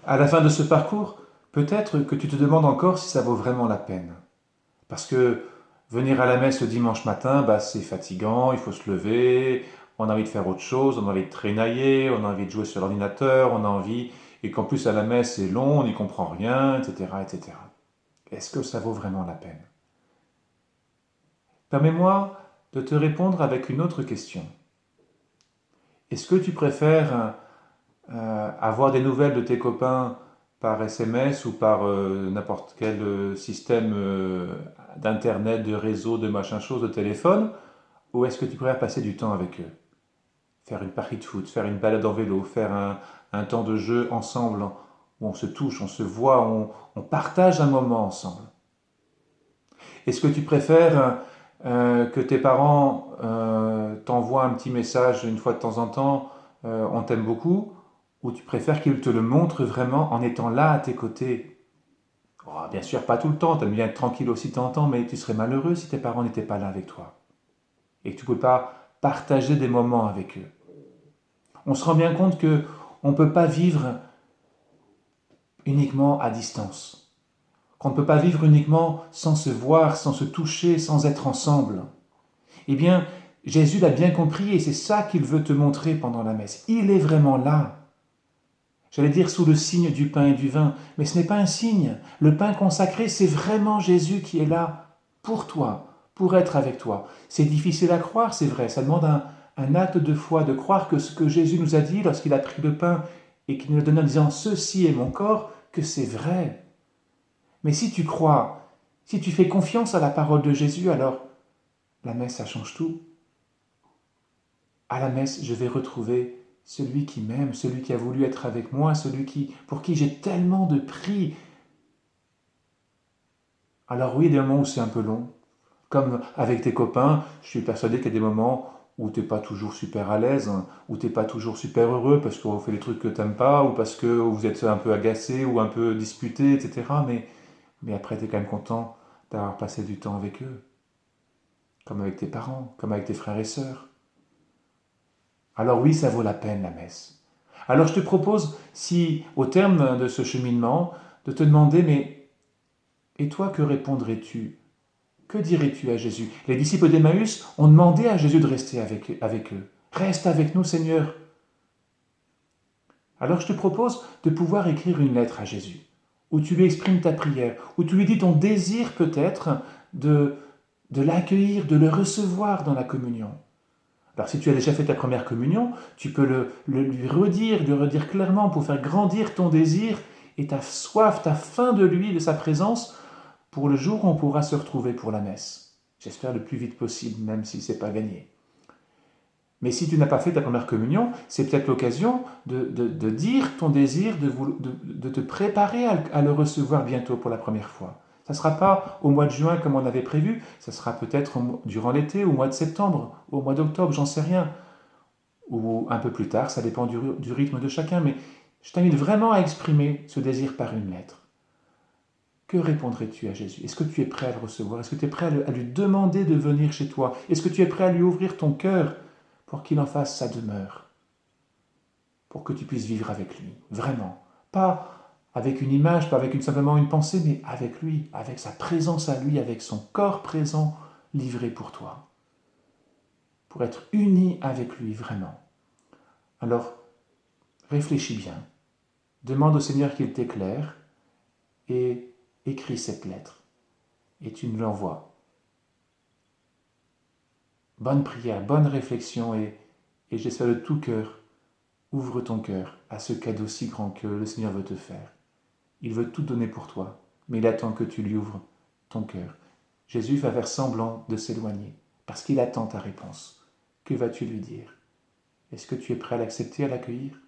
À la fin de ce parcours, peut-être que tu te demandes encore si ça vaut vraiment la peine. Parce que venir à la messe le dimanche matin, c'est fatigant, il faut se lever, on a envie de faire autre chose, on a envie de traînailler, on a envie de jouer sur l'ordinateur, on a envie, et qu'en plus à la messe c'est long, on n'y comprend rien, etc., etc. Est-ce que ça vaut vraiment la peine? Permets-moi de te répondre avec une autre question. Est-ce que tu préfères avoir des nouvelles de tes copains par SMS ou par n'importe quel système d'internet, de réseau, de machin chose, de téléphone, ou est-ce que tu préfères passer du temps avec eux? Faire une partie de foot, faire une balade en vélo, faire un temps de jeu ensemble où on se touche, on se voit, on partage un moment ensemble. Est-ce que tu préfères que tes parents t'envoient un petit message une fois de temps en temps, on t'aime beaucoup, ou tu préfères qu'ils te le montrent vraiment en étant là à tes côtés? Oh, bien sûr, pas tout le temps, tu aimes bien être tranquille aussi de temps en temps, mais tu serais malheureux si tes parents n'étaient pas là avec toi et que tu ne peux pas partager des moments avec eux. On se rend bien compte que on ne peut pas vivre uniquement à distance, qu'on ne peut pas vivre uniquement sans se voir, sans se toucher, sans être ensemble. Eh bien, Jésus l'a bien compris et c'est ça qu'il veut te montrer pendant la messe. Il est vraiment là. J'allais dire sous le signe du pain et du vin, mais ce n'est pas un signe. Le pain consacré, c'est vraiment Jésus qui est là pour toi, pour être avec toi. C'est difficile à croire, c'est vrai, ça demande un acte de foi, de croire que ce que Jésus nous a dit lorsqu'il a pris le pain et qu'il nous l'a donné en disant ceci est mon corps, que c'est vrai. Mais si tu crois, si tu fais confiance à la parole de Jésus, alors la messe, ça change tout. À la messe, je vais retrouver celui qui m'aime, celui qui a voulu être avec moi, pour qui j'ai tellement de prix. Alors oui, il y a des moments où c'est un peu long. Comme avec tes copains, je suis persuadé qu'il y a des moments où tu n'es pas toujours super à l'aise, hein, où tu n'es pas toujours super heureux parce qu'on fait des trucs que tu n'aimes pas, ou parce que vous êtes un peu agacé ou un peu disputé, etc. Mais après, tu es quand même content d'avoir passé du temps avec eux, comme avec tes parents, comme avec tes frères et sœurs. Alors oui, ça vaut la peine la messe. Alors je te propose, si au terme de ce cheminement, de te demander, mais et toi, que répondrais-tu? Que dirais-tu à Jésus? Les disciples d'Emmaüs ont demandé à Jésus de rester avec eux. Reste avec nous, Seigneur. Alors je te propose de pouvoir écrire une lettre à Jésus, où tu lui exprimes ta prière, où tu lui dis ton désir peut-être de, de l'accueillir, de le recevoir dans la communion. Alors si tu as déjà fait ta première communion, tu peux lui redire clairement pour faire grandir ton désir et ta soif, ta faim de lui, de sa présence, pour le jour où on pourra se retrouver pour la messe. J'espère le plus vite possible, même si ce n'est pas gagné. Mais si tu n'as pas fait ta première communion, c'est peut-être l'occasion de dire ton désir, de te préparer à le recevoir bientôt pour la première fois. Ça ne sera pas au mois de juin comme on avait prévu, ça sera peut-être durant l'été, au mois de septembre, au mois d'octobre, j'en sais rien. Ou un peu plus tard, ça dépend du rythme de chacun, mais je t'invite vraiment à exprimer ce désir par une lettre. Que répondrais-tu à Jésus? Est-ce que tu es prêt à le recevoir? Est-ce que tu es prêt à lui demander de venir chez toi? Est-ce que tu es prêt à lui ouvrir ton cœur pour qu'il en fasse sa demeure? Pour que tu puisses vivre avec lui, vraiment. Pas avec une image, pas avec simplement une pensée, mais avec lui, avec sa présence à lui, avec son corps présent livré pour toi. Pour être uni avec lui, vraiment. Alors, réfléchis bien. Demande au Seigneur qu'il t'éclaire et écris cette lettre. Et tu nous l'envoies. Bonne prière, bonne réflexion et j'espère de tout cœur, ouvre ton cœur à ce cadeau si grand que le Seigneur veut te faire. Il veut tout donner pour toi, mais il attend que tu lui ouvres ton cœur. Jésus va faire semblant de s'éloigner, parce qu'il attend ta réponse. Que vas-tu lui dire? Est-ce que tu es prêt à l'accepter, à l'accueillir?